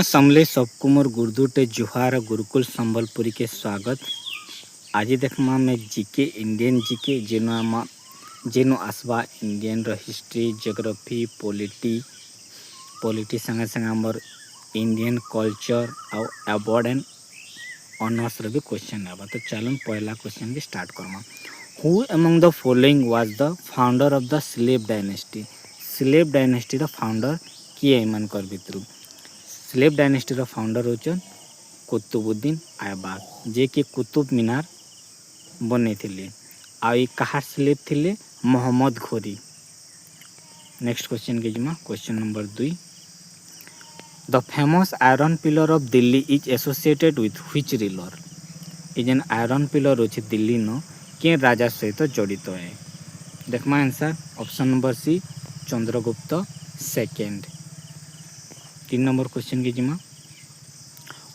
समले सबको मोर गुरुदुटे जुहार गुरुकुल संबलपुरी के स्वागत। आज देखमा मैं जीके इंडियन जीके जेनो आसवा इंडियन रो हिस्ट्री जियोग्राफी पॉलिटी संगे संगे मोर इंडियन कल्चर और अवार्ड एंड ऑनर्स रो भी क्वेश्चन आवा। तो चलो पहला क्वेश्चन भी स्टार्ट करमा। Who among the following was the founder of the slave dynasty. Slave dynasty रो फाउंडर किए एमनकर भितरु। स्लेव डायनेस्टी रो फाउंडर होचन कुतुबुद्दीन ऐबक जे कि कुतुब मीनार बने थिले। आ कहार स्लेव थिले मोहम्मद घोरी। नेक्स्ट क्वेश्चन के जिमा question number 2। The famous iron pillar of Delhi is associated with which ruler. ये जेन आयरन पिलर अच्छे दिल्ली न के राजा सहित जड़ित है। देखमा answer option number C Chandragupta second. 3 नंबर क्वेश्चन के जिमा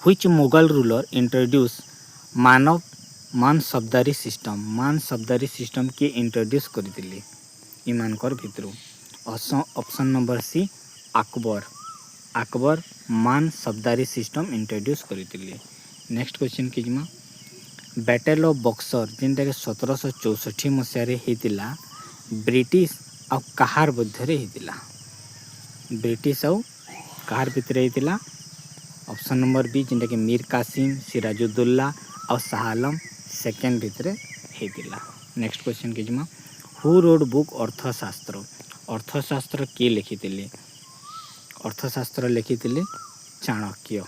व्हिच मुगल रूलर इंट्रोड्यूस मान शब्दारी सिस्टम के इंट्रोड्यूस करथिले इमानकर भितरु। ऑप्शन नंबर सी अकबर मान शब्दारी सिस्टम इंट्रोड्यूस करथिले। नेक्स्ट क्वेश्चन के जिमा बैटल ऑफ बक्सर जेनटा के 1764 मसीह रे हेतिला ब्रिटिश और कहार मध्य रे हेतिला। ब्रिटिश और कहार भितर हेतिला। ऑप्शन नंबर बी जेनटा के मीर कासिम सिराजुद्दौला और शाह आलम सेकेंड भितर हेतिला। नेक्स्ट क्वेश्चन के जिमा हु रोड बुक अर्थशास्त्र के लिखिथिले। अर्थशास्त्र लिखिथिले चाणक्य।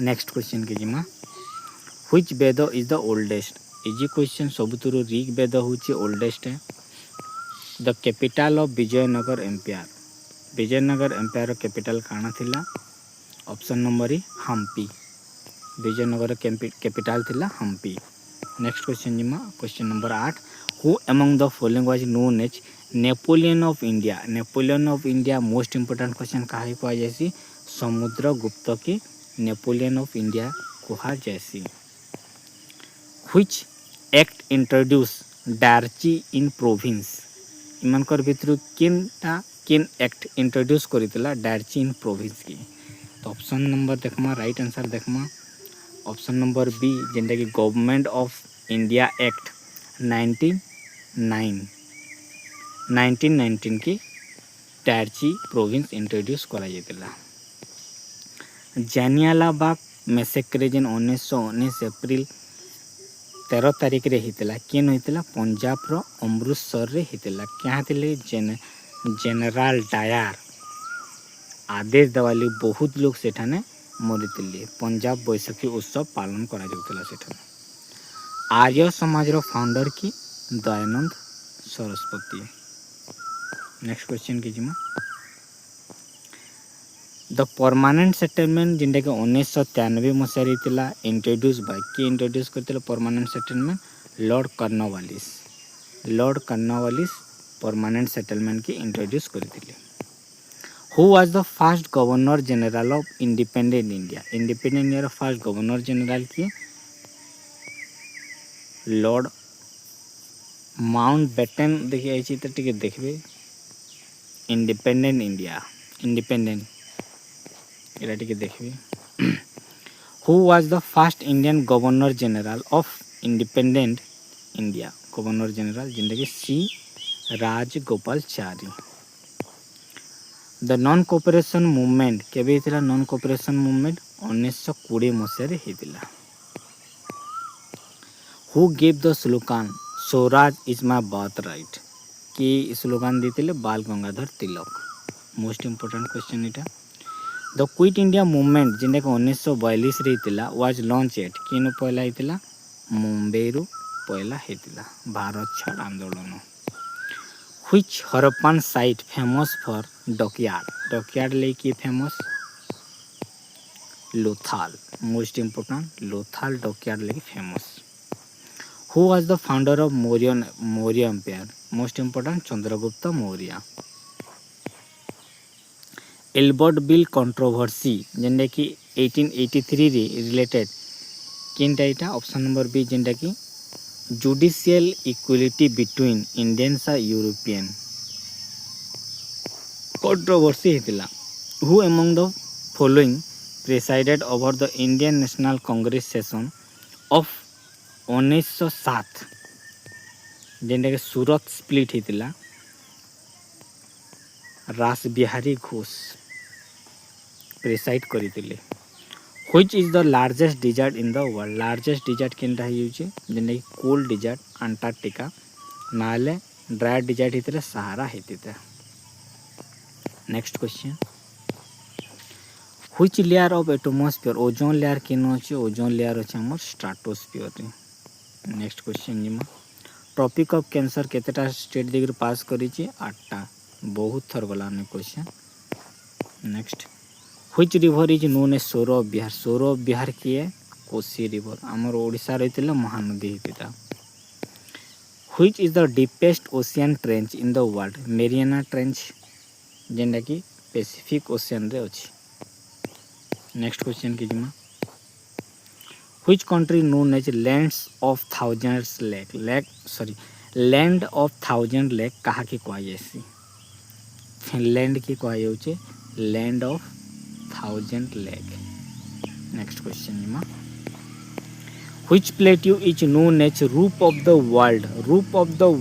नेक्स्ट क्वेश्चन के जिमा which Veda is the oldest. Easy question सबुतुरु ऋग वेद होची ओल्डेस्ट है। The capital of Vijayanagar empire. Vijayanagar empire capital काना थिला। Option number E Hampi. Vijayanagar capital थिला हम्पी। नेक्स्ट क्वेश्चन जिमा question number 8 who among the following was known as Napoleon of India. Napoleon of India most important question कहा कहा जैसी समुद्रगुप्त के Napoleon of India कहा जैसी। Which act introduce dyarchy in province. इमानकर भितरु किन एक्ट इंट्रोड्यूस करितला डार्ची इन प्रोविंस की। तो ऑप्शन नंबर देखमा राइट आंसर देखमा ऑप्शन नंबर बी जेनटा कि गवर्नमेंट ऑफ इंडिया एक्ट 1919 की डार्ची प्रोविंस इंट्रोड्यूस करा जाइतला। जालियानवाला मैसेक्रे जेन 1919 एप्रिल 13 तारीख रे हितला केन हितला पंजाब रो अमृतसर रे हितला। क्या थिले जनरल डायर आदेश देवाली बहुत लोग सेठाने मरितिले। पंजाब बैसाखी उत्सव पालन करा जाउतला सेठाने। आर्य समाज रो फाउंडर की दयानंद सरस्वती। नेक्स्ट क्वेश्चन के जिमा द परमानेंट सेटलमेंट जिनटा के 1993 मसीह रे इंट्रोड्यूस बाय के इंट्रोड्यूस करथिला permanent settlement Lord Cornwallis permanent settlement की इंट्रोड्यूस करथिले। Who was the first governor general of independent India. Independent India रो फर्स्ट गवर्नर जनरल की लॉर्ड माउंटबेटन। देखिए आई चित्र टिके देखबे इंडिपेंडेंट इंडिया एरा टिके देखबे। Who was the first Indian governor general of independent India. Governor general जिनके C Rajagopalachari. The non cooperation movement केबे हितला। नॉन कोऑपरेशन मूवमेंट 1920 मसीह रे हितला। Who give the slogan Swaraj is my birthright कि स्लोगन देतिले Bal Gangadhar Tilak. Most important question इटा। The quit India movement जिनके 1942 रे हितला वाज लॉन्च एट किनु पहला हितला मुंबई रु पहला हितला भारत छाड़ आंदोलन। Which Harappan site famous for dockyard लेकी famous Lothal. Most important Lothal dockyard लेकी famous. Who was the founder of Maurya empire. Most important Chandragupta Maurya. Ilbert bill controversy जेनटा कि 1883 रे रिलेटेड किनटा इटा। ऑप्शन नंबर बी जेनटा कि जुडिशियल इक्वालिटी बिटवीन इंडियंस और यूरोपियन कंट्रोवर्सी हेतिला। Who among the following presided over the Indian National Congress session of 1907 जेनटा कि सूरत स्प्लिट होता रास बिहारी घोष प्रेसाइड करते which is the largest desert in the world largest desert केनटा हो जेनटा कि कोल्ड डिजर्ट अंटार्कटिका ना ड्राई डिजर्ट होता सहारा होता next question which layer of atmosphere ozone layer केन अच्छे ओजोन लेयर अच्छे आम स्ट्राटोस्फियर नेक्स्ट क्वेश्चन जिमा ट्रॉपिक ऑफ कैंसर केतेटा स्टेट दिग्री पास करी 8टा बहुत थर गलाने question next which river is known as sorrow Bihar किए कोसी रिवर आमर ओडिशा रही महानदी होता which is the deepest ocean trench in the world Mariana trench जेनटा कि पैसिफिक ओशियन रे अच्छी नेक्स्ट क्वेश्चन की जिमा which country known as land of thousand lake कहा की कहुसी फिनलैंड की कहुचे land of thousand lake next question जिमा which plateau is known as roof of the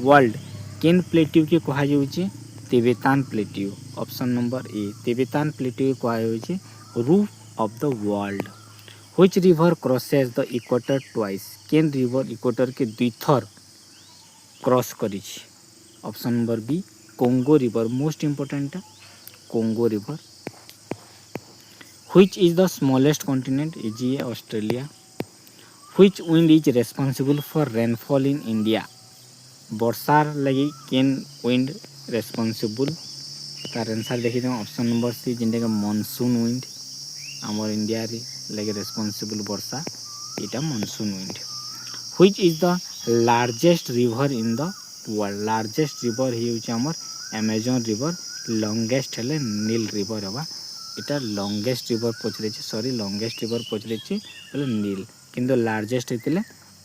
world केन प्लेट्यू की कहुचे Tibetan plateau option number A Tibetan plateau की कहुचे रूप of the world which river crosses the equator twice Ken river equator के द्विथर cross करी option number B Congo river most important Congo river which is the smallest continent is ये Australia which wind is responsible for rainfall in India वर्षार लगी केन wind responsible तार answer देखी option number सी जिनटा कि monsoon wind आमर India रे लगे responsible वर्षा इटा monsoon wind which is the largest river in the world largest river ही आमर अमेजन रिवर लॉन्गेस्ट हेले नील रिवर हवा इटा लॉन्गेस्ट रिवर पचरे लॉन्गेस्ट रिवर पचरे नील किंतु लार्जेस्ट होते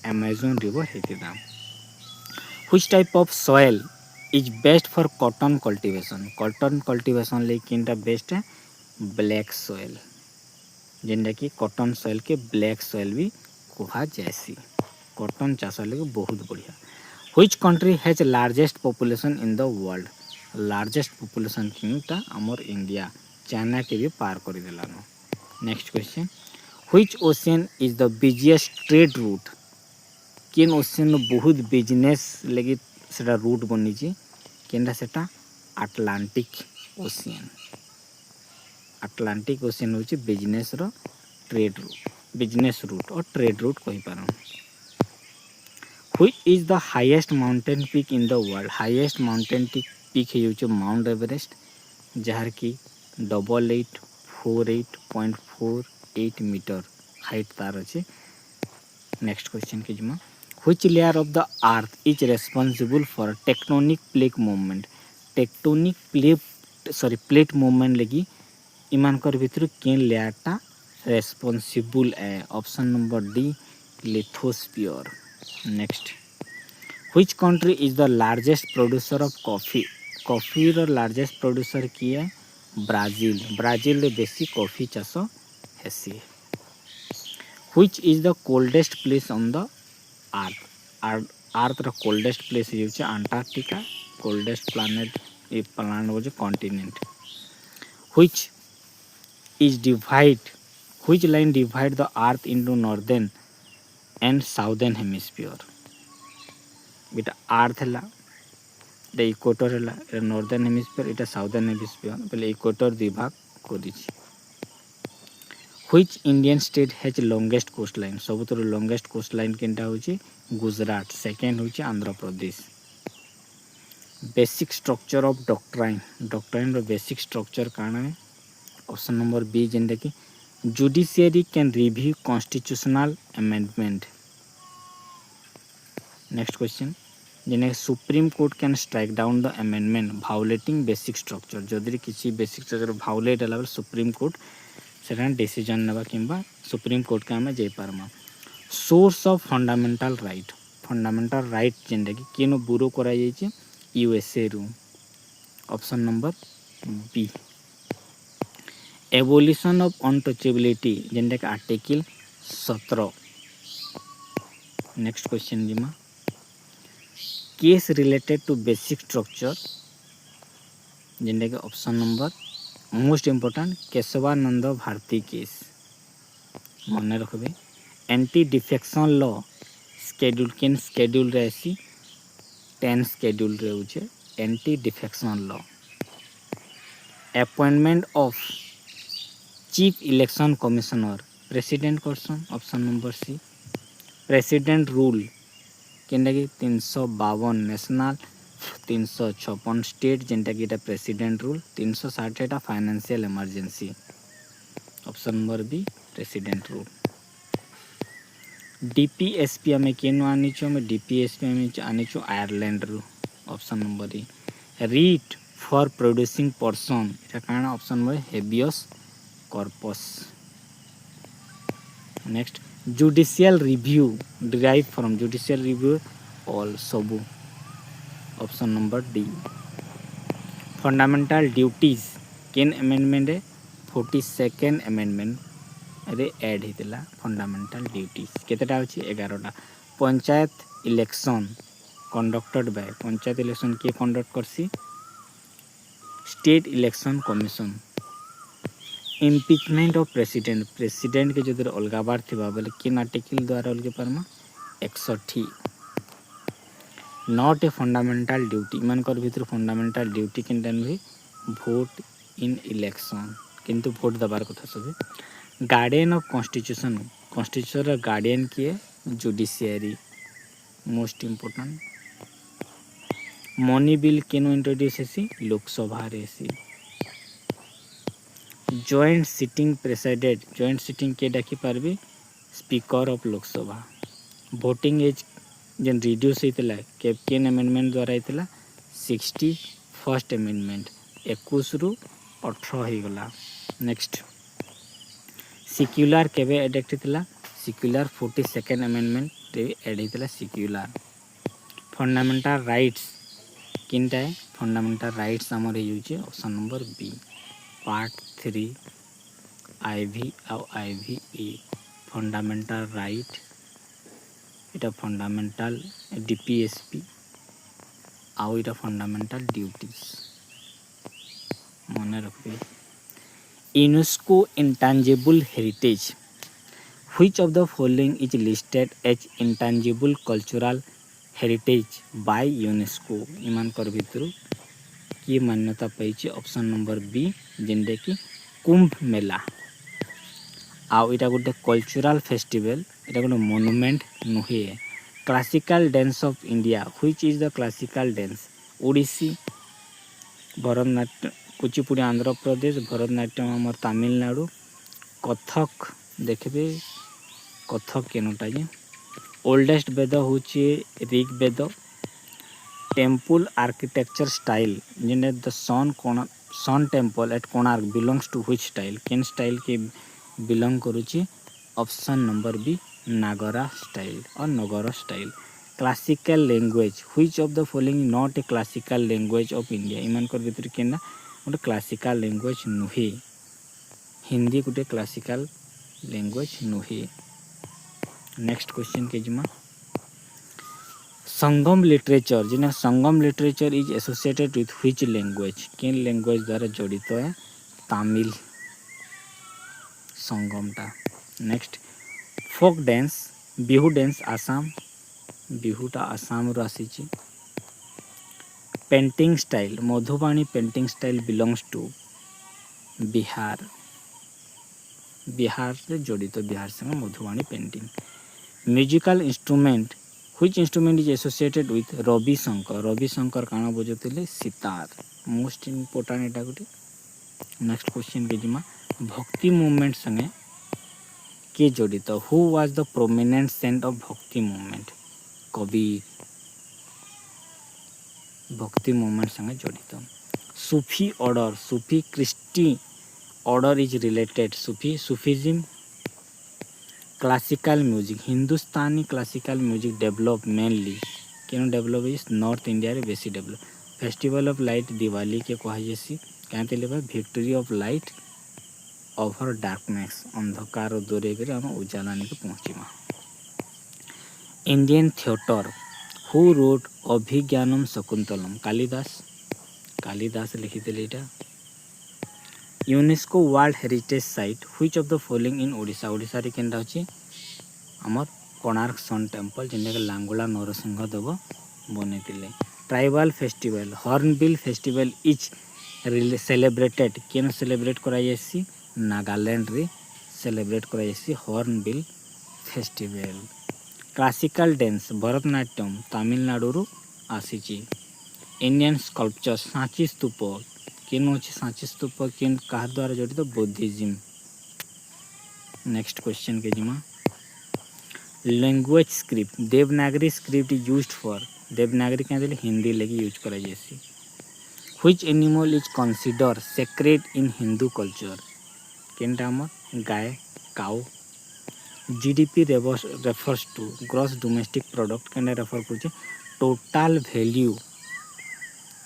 अमेजन रिवर होता which type of soil is best for cotton cultivation ले किनटा बेस्ट है ब्लैक सॉइल जेनटा कि कॉटन सॉइल के ब्लैक सॉइल भी कहा जाएसी कॉटन चाष लगे बहुत बढ़िया which country has largest population in the world largest population किनटा आमर इंडिया चाइना के भी पार कर देलानो next question which ocean is the busiest trade route केन ओशियन बहुत बिजनेस लगी सेटा रूट बनी केनटा सेटा अटलांटिक ओशियन हूँ बिजनेस रूट और ट्रेड रूट कही पार which is the highest mountain peak in the world highest mountain peak हो माउंट एवरेस्ट जार की 8848.48 मीटर हाइट तार अच्छे नेक्स्ट क्वेश्चन की जिमा which layer of the earth is responsible for tectonic plate movement लगी इमानकर भितर केन लेयरटा रेस्पॉन्सिबल है option number D lithosphere next which country is the largest producer of coffee largest producer की है ब्राजील रे बेसी कॉफी चाष हेसी which is the coldest place on the earth coldest place हो अंटार्कटिका कोल्डेस्ट प्लानेट ये planet हो continent which line divide the earth into northern and southern hemisphere बेटा अर्थ है इक्वेटर है नॉर्दर्न हेमिस्फीयर इटा साउदर्न हेमिस्फीयर पहले इक्वेटर विभाग कर which Indian state has longest coast line सब लॉन्गेस्ट कोस्ट लाइन केनटा होची गुजरात सेकेंड होची Andhra Pradesh basic structure of doctrine रो बेसिक स्ट्रक्चर काना है ऑप्शन नंबर बी जेनटा कि judiciary can review constitutional amendment next question जेने Supreme Court can strike down the amendment violating basic structure जदि किसी बेसिक स्ट्रक्चर भायोलेट होला सुप्रीम कोर्ट से डिसीजन नेबा किंबा सुप्रीम कोर्ट के आम जापरमा सोर्स ऑफ फंडामेंटल राइट जेनटा कि केनो ब्यूरो करा यूएसए रु option number B evolution of untouchability जेनटा कि आर्टिकल 17। नेक्स्ट क्वेश्चन जिमा case related to basic structure जेनटा कि option number most important Keshavananda Bharati case मन रखबे। एंटी डिफेक्शन लॉ शेड्यूल केन शेड्यूल रे आसी 10 शेड्यूल रे होचे anti defection law. Appointment of chief election commissioner president person option number C. President rule केनटा कि 352 नेशनल 356 स्टेट जेनटा कि प्रेसिडेंट रूल 360 एटा financial emergency option number B president rule. DPSP आम केनु आनीचु आम डीपीएसपी आम आनीचु आयरलैंड रु option number E. Writ for producing person एटा कारण option number habeas corpus. Next judicial review derive from judicial review all सबू option number D. Fundamental duties केन अमेंडमेंट 42nd अमेंडमेंट रे ऐड होता फंडामेंटल ड्यूटीज केतेटा अछि 11टा। Panchayat election conducted by panchayat election के कंडक्ट करसी state election commission. Impeachment of president president के जो अलगा बार थी बोले किन आर्टिकल द्वारा अलगे पार्मा 61। नॉट ए फंडामेंटल ड्यूटी मानकर भीतर फंडामेंटल ड्यूटी केनटा भी भोट इन इलेक्शन किंतु भोट दबार कथा सब। Guardian of constitution constitution guardian किए judiciary most important. Money bill केनो इंट्रोड्यूस हेसी लोकसभा रे सी। Joint sitting president joint sitting के डाकी पारबे speaker of Lok Sabha. Voting age जेन रिड्यूस होता के केन अमेंडमेंट द्वारा होता 61st अमेंडमेंट 21 रु 18 हो गला। नेक्स्ट सिक्युलर केबे एडेक्ट होता सिक्युलर 42nd अमेंडमेंट रे एड होता सिक्युलर। फंडामेंटल राइट्स किनटा है फंडामेंटल राइट्स आमर हो option number B part 3 IV और आईवी फंडामेंटल राइट इटा फंडामेंटल डीपीएसपी आउ इटा फंडामेंटल ड्यूटीज मन रखबे। UNESCO intangible heritage which of the following is listed as intangible cultural heritage by UNESCO इमानकर भितर की मान्यता पाई ऑप्शन नंबर बी जेनटे कि कुंभ मेला आउ इटा गोटे कल्चरल फेस्टिवल इटा गोटे मोनुमेंट नुहे। Classical dance of India which is the classical dance Odissi Bharatanatyam Kuchipudi Andhra Pradesh Bharatanatyam आमर तमिलनाडु कथक देखबे कथक केनोटा जे। ओल्डेस्ट वेद होचे Rig Veda. Temple architecture style जेने the sun temple at Konark belongs to which style केन स्टाइल के बिलोंग करुची option number B Nagara style और Nagar style. Classical language which of the following not a classical language of India इमानकर भितर केना गोटे क्लासिकल लैंग्वेज नुहे हिंदी गोटे क्लासिकल लैंग्वेज नुहे। नेक्स्ट क्वेश्चन के जिमा संगम लिटरेचर जिना Sangam literature is associated with which language cane language द्वारा जड़ित है तमिल संगमटा। Next folk dance Bihu dance Assam बिहुटा आसाम रो आसीची। Painting style Madhubani painting style belongs to Bihar Bihar से जड़ित बिहार संग Madhubani painting. Musical instrument which instrument is associated with Ravi Shankar काना बजौते सितार मोस्ट इम्पोर्टेंट एटा गोटे। नेक्स्ट क्वेश्चन के जिमा भक्ति मूवमेंट संगे के जड़ित who was the prominent saint of bhakti movement Kabir bhakti movement संगे जड़ित। Sufi order Sufi Chishti order is related Sufism. Classical music Hindustani classical music develop mainly केन डेवलप इज नॉर्थ इंडिया रे बेसी develop. Festival of light Diwali के कहा जैसी क्या victory of light over darkness अंधकार दूरे कर आम उजाला नहीं पहुँचा। Indian theatre who wrote Abhijnanam Shakuntalam Kalidasa Kalidasa लिखिले Etah. UNESCO world heritage site which of the following in Odisha Odisha रे केनटा अछि आमर कोणार्क सन टेम्पल जिनका लांगुला नरसिंह देव बनैतिले। Tribal festival hornbill festival is celebrated केन सेलिब्रेट करा जायसी नागालैंड रे सेलिब्रेट करा जायसी hornbill festival. Classical dance Bharatanatyam Tamil Nadu रु आसीची। इंडियन स्कल्पचर सांची स्तूप केन अछि सांची स्तूप केन कहा द्वारा जड़ित बुद्धिज्म। नेक्स्ट क्वेश्चन के जिमा language script Devanagari script used for Devanagari क्या हिंदी लगी यूज करा जायसी। Which animal is consider sacred in Hindu culture केनटा हमर गाय cow. GDP refers to gross domestic product केनटा रेफर करछे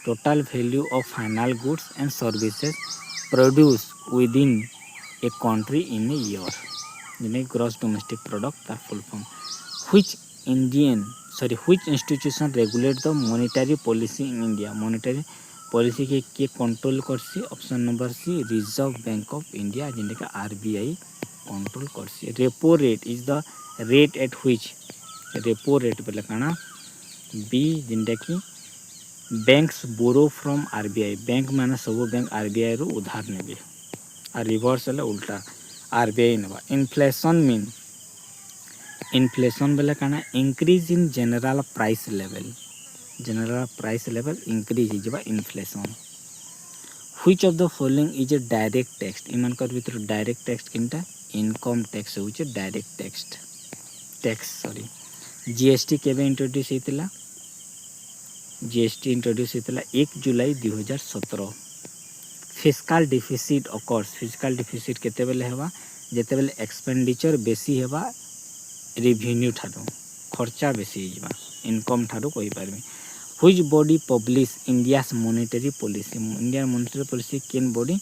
total value of final goods and services produce within a country in a year जिने ग्रॉस डोमेस्टिक प्रोडक्ट तार full form. Which institution regulate the monetary policy in India monetary policy के control करसी option number C reserve bank of India जिनका कि RBI control करसी। Repo rate is the rate at which repo rate बोले काना बी जिनका कि banks borrow from RBI bank माने सब बैंक आरबीआई रो उधार नेबे और रिवर्स है उल्टा आरबीआई नेबा। इन्फ्लेशन बोले काना increase in general price level increase हो जाबा inflation. Which of the following is a direct tax इमानकर भीतर डायरेक्ट टैक्स किनटा इनकम टैक्स होचे डायरेक्ट टैक्स सॉरी। जीएसटी केबे इंट्रोड्यूस हेतिला जीएसटी इंट्रोड्यूस हेतिला 1 July 2017। Fiscal deficit occurs fiscal deficit केते बेले हेबा जेते बेले एक्सपेंडिचर बेसी हेबा रेवेन्यू ठारो खर्चा बेसी होइबा इनकम ठारो कहि पारबे। Which body publish India's monetary policy India monetary policy केन बॉडी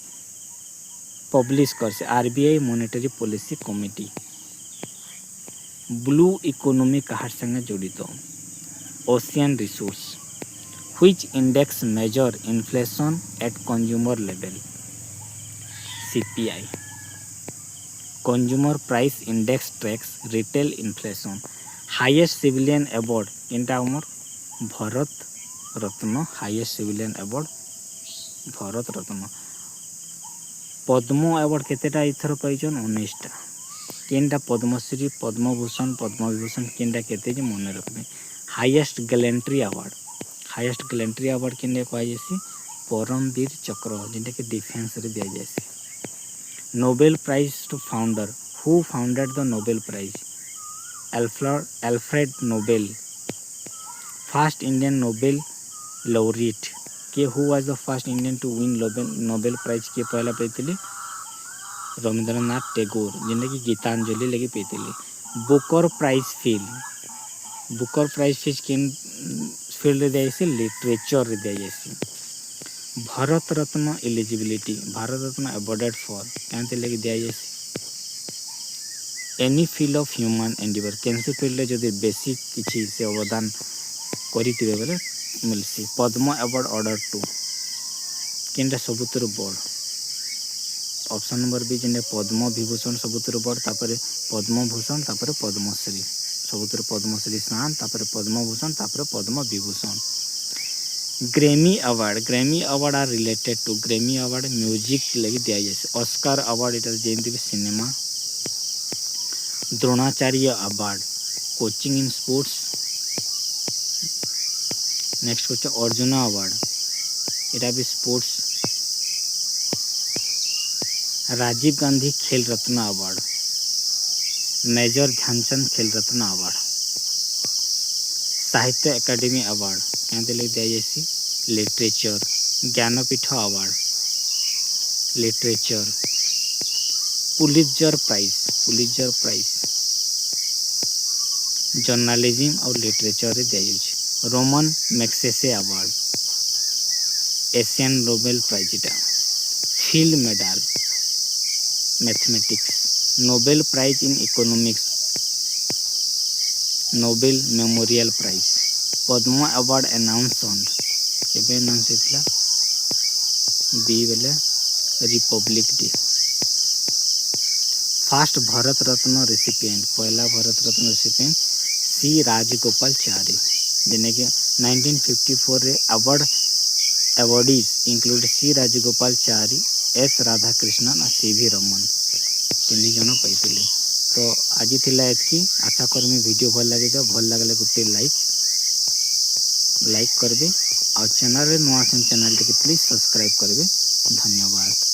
पब्लिश करसे RBI monetary policy committee. Blue economy कहार संगे जड़ित ocean resource. Which index measure inflation at consumer level CPI. Consumer price index tracks retail inflation. Highest civilian award केनटा हमर Bharat Ratna highest civilian award Bharat Ratna. Padma award केतेटा इथर पाइछन 19टा केनटा पद्मश्री पद्मभूषण पद्मविभूषण केनटा केते जे मन रखबे। हाईएस्ट गैलेंट्री अवार्ड केने कहा जायसी परमवीर चक्र जेंटा कि डिफेंस रे दिया जायसी। Nobel prize to founder who founded the Nobel prize Alfred Nobel. First Indian Nobel laureate के who was the first Indian to win Nobel prize के पहला पेतिले रविंद्रनाथ टैगोर जेंटा कि गीतांजलि लगे पेतिले। बुकर प्राइज फीज केन फील्ड रे दिया लिटरेचर रे दिया जायसी। Bharat Ratna eligibility Bharat Ratna awarded for क्या लगे दिया जायसी any field of human endeavour कैंसी फील्ड रे जदि बेसिक किछि से अवदान करितिबे बेले मिलसी। पद्म अवार्ड ऑर्डर टू केनटा सबुतर बड़ ऑप्शन नंबर बी जेने पद्म विभूषण सबुतर बड़ तापरे पद्म भूषण तापरे पद्मश्री सबुतर पद्मश्री स्थान तापरे पद्मभूषण तापरे Padma Vibhushan. Grammy award are related to Grammy award music लगी दिया जाए। ऑस्कर अवार्ड इट जेमती cinema. Dronacharya award coaching in sports. Next question Arjun award इटा भी स्पोर्ट्स। राजीव गांधी खेल Ratna award major Dhyan Chand Khel Ratna award. Sahitya academy award क्या दिया जाए literature. Jnanpith award literature. Pulitzer prize journalism और लिटरेचर रे दिया जाए। Ramon Magsaysay award Asian Nobel prize इटा। Field medal mathematics, Nobel prize in economics, Nobel memorial prize, Padma award announce on केबे announce हेतिला बी बेले republic day, first Bharat Ratna recipient, पहला भारत रत्न रेसिपिएंट सी राजगोपालचारी, जिन्हें कि 1954 रे अवार्ड अवार्डीज इंक्लूड सी राजगोपालचारी, एस राधाकृष्णन और सी वी रमन, तीन जन पाई। तो आज थिला एतकी, आशा करमी वीडियो भल लगे, भल लगले गोटे लाइक करबे और चैनल रे नुआ चैनल टी प्लीज सब्सक्राइब करबे। धन्यवाद।